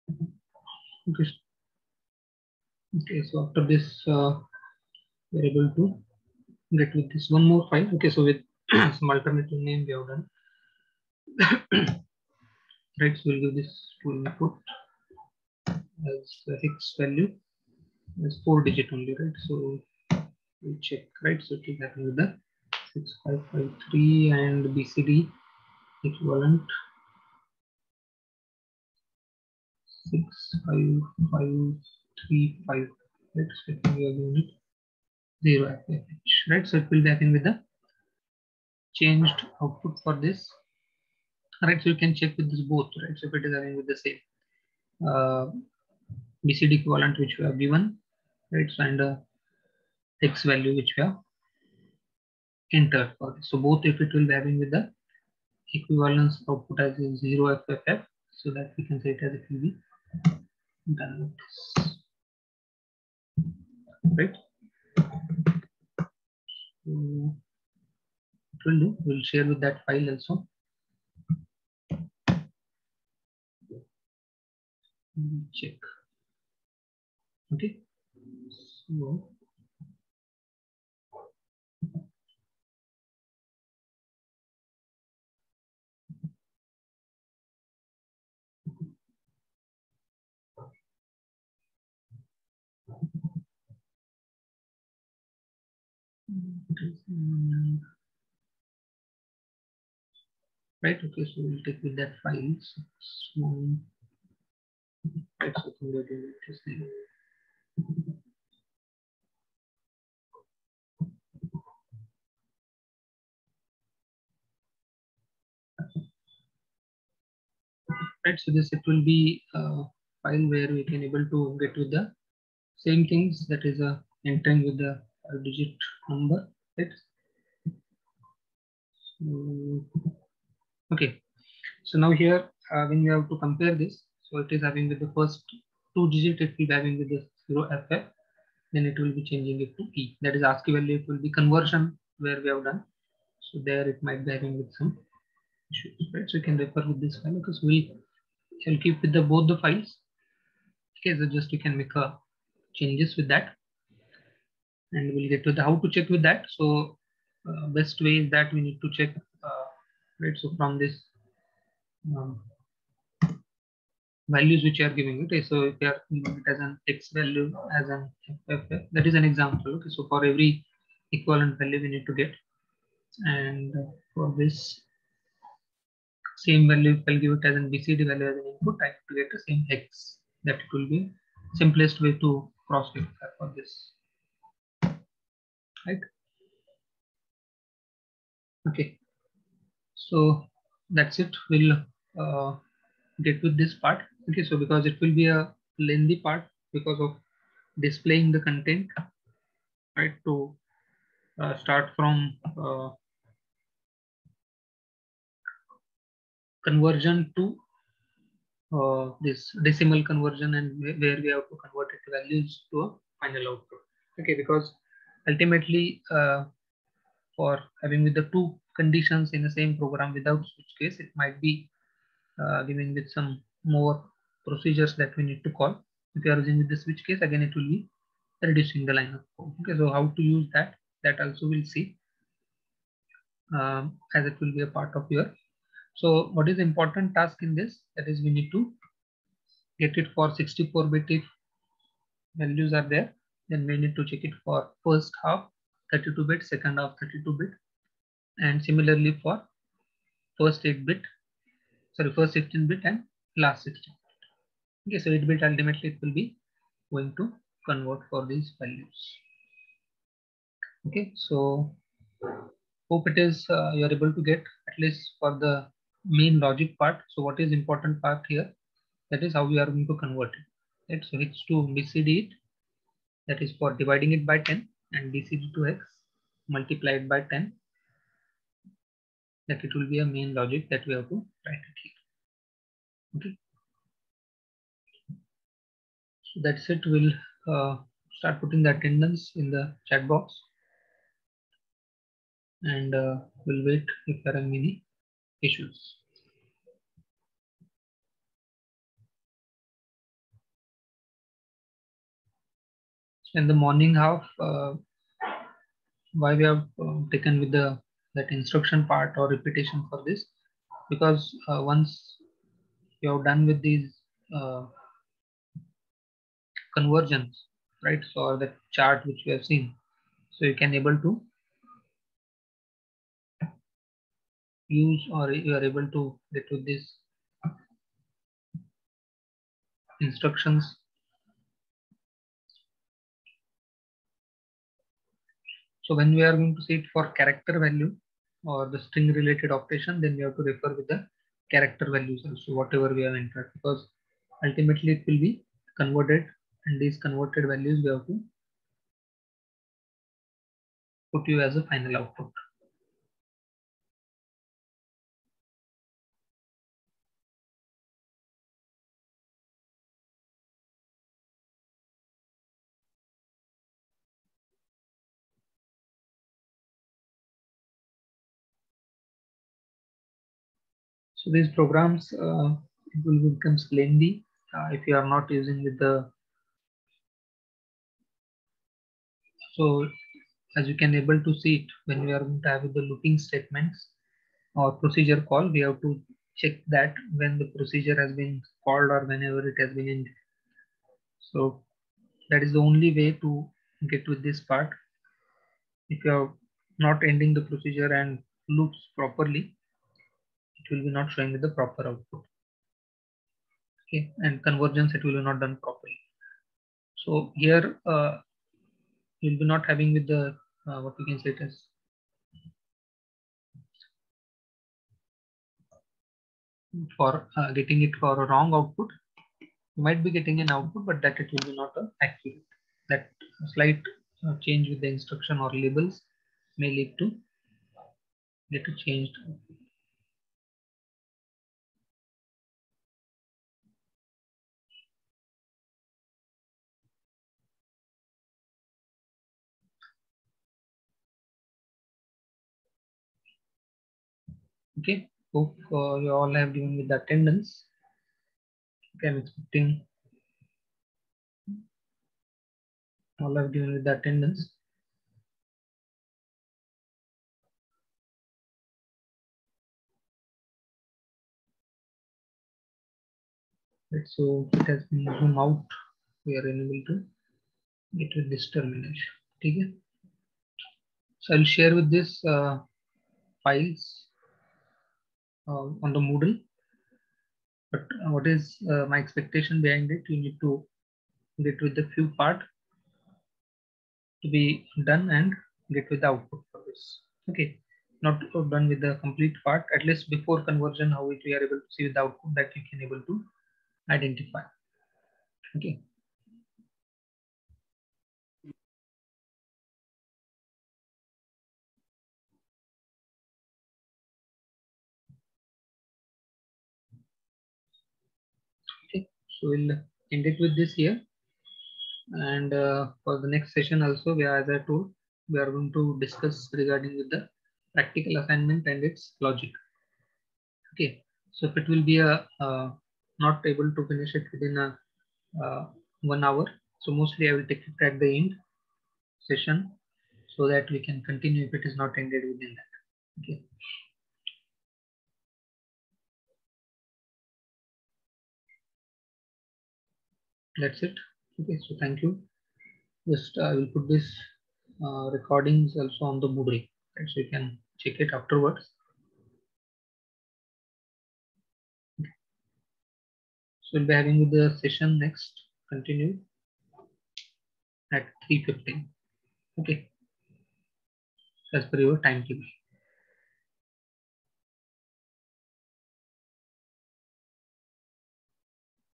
Okay. Okay. So after this, we're able to get with this one more file. Okay. So with some alternative name we have done. Right. So we'll give this to input as a hex value as 4-digit only. Right. So we'll check. Right. So it is happening with the 6553 and BCD equivalent 65535. Let's check the unit 0 FFH. Right. So it will be happening with the changed output for this. Right. So you can check with this both. Right. So if it is having with the same BCD equivalent which we have given, right? So and X value which we have entered for this. So both if it will be having with the equivalence output as 0 FFF, so that we can say it as it will be done with this, right? So it will do. We'll share with that file also. We'll check. Okay. So right. Okay. So we'll take with that file. So, right. So right. So this it will be a file where we can able to get with the same things, that is entering with the digit number, right? So, okay. So now here when you have to compare this, so it is having with the first 2 digit, it will be having with the 0FF, then it will be changing it to E. That is ASCII value. It will be conversion where we have done. So there it might be having with some issues, right? So you can refer with this file because I'll keep with the both the files. Okay, so just you can make a changes with that, and we'll get to the how to check with that. So best way is that we need to check, right? So from this um, values which you are giving it. Okay, so if you are giving it as an X value as an FFF, that is an example. Okay, so for every equivalent value we need to get, and for this same value, if I'll give it as an BCD value as an input, I have to get the same hex. That it will be simplest way to cross verify for this, right? Okay, so that's it. We'll get with this part. Okay, so because it will be a lengthy part because of displaying the content, right? To start from conversion to this decimal conversion, and where we have to convert it values to a final output. Okay, because ultimately for having with the two conditions in the same program without switch case, it might be giving with some more procedures that we need to call. If you are using with the switch case, again it will be reducing the line of code. Okay, so how to use that, that also we'll see as it will be a part of your. So what is the important task in this? That is we need to get it for 64-bit if values are there. Then we need to check it for first half 32-bit, second half 32-bit, and similarly for first 8-bit, sorry, first 16-bit and last 16-bit. Okay, so 8-bit ultimately it will be going to convert for these values. Okay, so hope it is you are able to get at least for the main logic part. So what is important part here? That is how we are going to convert it. Right? So it's to BCD it, that is for dividing it by 10, and BCD to X multiplied by 10. That it will be a main logic that we have to write it here. Okay. So that's it. We'll start putting the attendance in the chat box, and we'll wait if there are any issues. In the morning half, why we have taken with the that instruction part or repetition for this, because once you have done with these conversions, right? So the chart which we have seen, so you can able to use, or you are able to get with these instructions. So when we are going to see it for character value or the string related operation, then we have to refer with the character values also, whatever we have entered, because ultimately it will be converted, and these converted values we have to put you as a final output. So these programs it will become lengthy if you are not using with the. So as you can able to see it, when we are going to have with the looping statements or procedure call, we have to check that when the procedure has been called or whenever it has been ended. So that is the only way to get with this part. If you are not ending the procedure and loops properly, it will be not showing with the proper output. Okay, and convergence it will be not done properly. So here you'll be not having with the what we can say it as for getting it for a wrong output. You might be getting an output, but that it will be not accurate. That slight change with the instruction or labels may lead to get a changed output. Okay, hope you all have given with the attendance. Okay, I'm expecting all have given with the attendance. Right, so it has been zoom out. We are unable to get with this termination. Okay. So I'll share with this files on the Moodle. But what is my expectation behind it? You need to get with the few part to be done and get with the output for this. Okay, not done with the complete part. At least before conversion, how we are able to see the output that you can able to identify. Okay. Okay. So we'll end it with this here. And for the next session also, we are, as I told, we are going to discuss regarding with the practical assignment and its logic. Okay, so if it will be a not able to finish it within a 1 hour, so mostly I will take it at the end session so that we can continue if it is not ended within that. Okay. That's it. Okay, so thank you. Just I will put this recordings also on the Moodle, right? So you can check it afterwards. So we'll be having the session next continue at 3:15. Okay, as per your timetable.